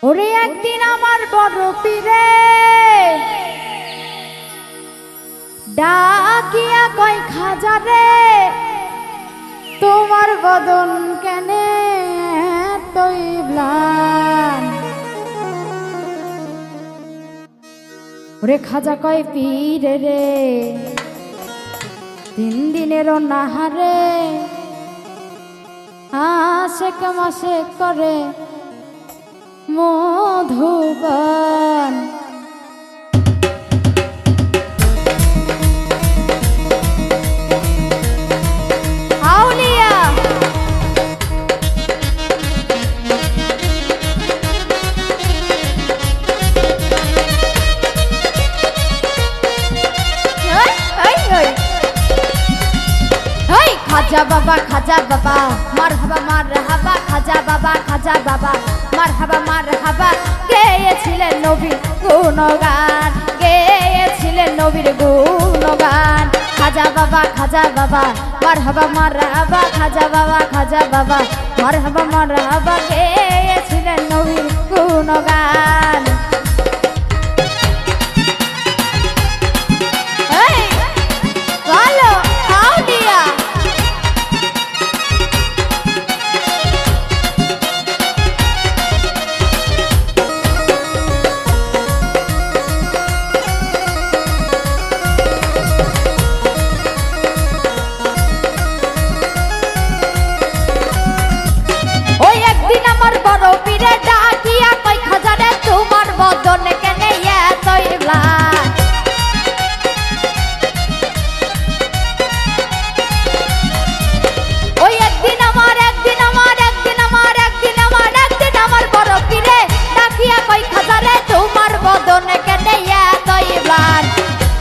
ওরে একদিন আমার বড় পীরে ডাকিয়া কয় খাজা রে, তোমার বদন কেনে এতই ম্লান। ওরে খাজা কয় পীরে রে, 3 দিনের নাহারে আশেক মাসেক করে মধুবন। আউলিয়া খাজা বাবা খাজা বাবা মারহাবা মারহাবা, খাজা বাবা খাজা বাবা মারহাবা মারহাবা। গেয়েছিলেন নবীর গুণগান, গেয়েছিলেন নবীর গুণগান। খাজা বাবা মারহাবা মারহাবা, খাজা বাবা মারহাবা মারহাবা। গেয়েছিলেন নবীর গুণগান।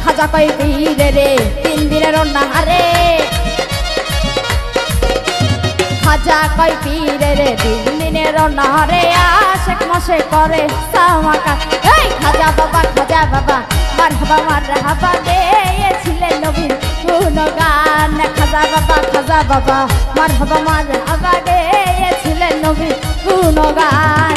খাজা কয় পীরে রে, 3 দিনের নাহারে। খাজা কয় পীরে রে, 3 দিনের নাহারে আশেক মাসে করে সামাকা। এই খাজা বাবা মারহাবা মারহাবা। গেয়েছিলেন নবীর গুণগান। খাজা বাবা মারহাবা মারহাবা। গেয়েছিলেন নবীর গুণগান।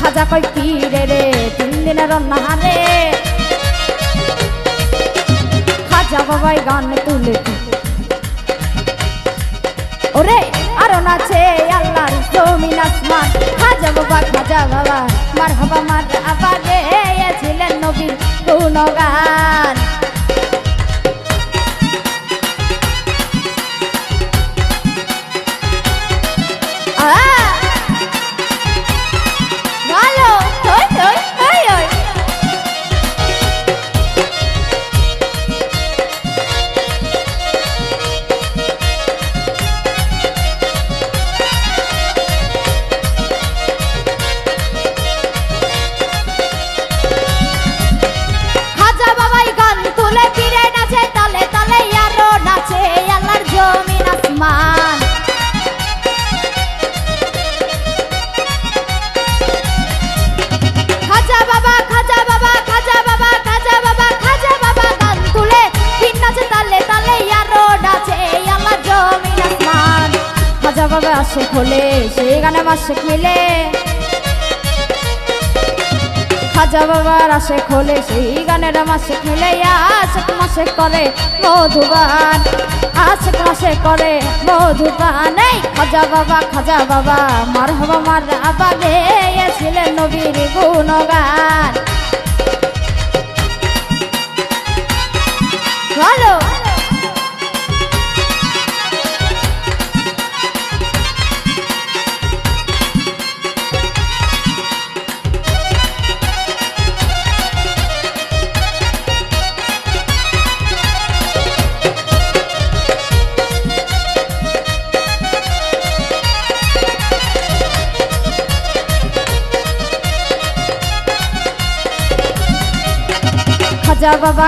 খাজা কয় পীরে রে, 3 দিনের নাহারে। খাজা বাবাই গান তুলে ওরে আরো নাচে আল্লাহর জমিন আসমান। খাজা বাবা মারহাবা মারহাবা। গেয়েছিলেন নবীর গুণগান। খাজা বাবা আশেক হলে সেই গানে মাসেক মিলে। খাজা বাবার আশেক হলে সেই গানের মাসেক মিলে। আশেক মাসেক করে মধুবান, আশেক মাসেক করে মধুবান। এই খাজা বাবা মারহাবা মারহাবা। গেয়েছিলেন নবীর গুণগান। ভালো খাজা বাবা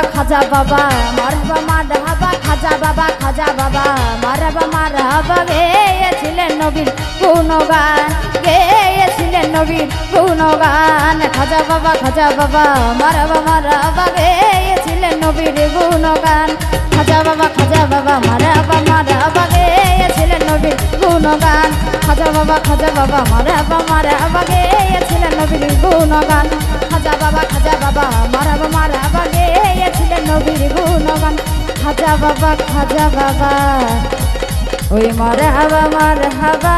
মারহাবা মারহাবা খাজা বাবা মারহাবা মারহাবা গেয়েছিলেন নবীর গুণগান গেয়েছিলেন নবীর গুণগান খাজা বাবা মারহাবা মারহাবা গেয়েছিলেন নবীর গুণগান খাজা বাবা মারহাবা মারহাবা গেয়েছিলেন নবীর গুণগান খাজা বাবা মারহাবা গেয়েছিলেন নবীর গুণগান খাজা বাবা মারহাবা গেয়েছিলেন নবীর গুণগান খাজা বাবা ওই মারহাবা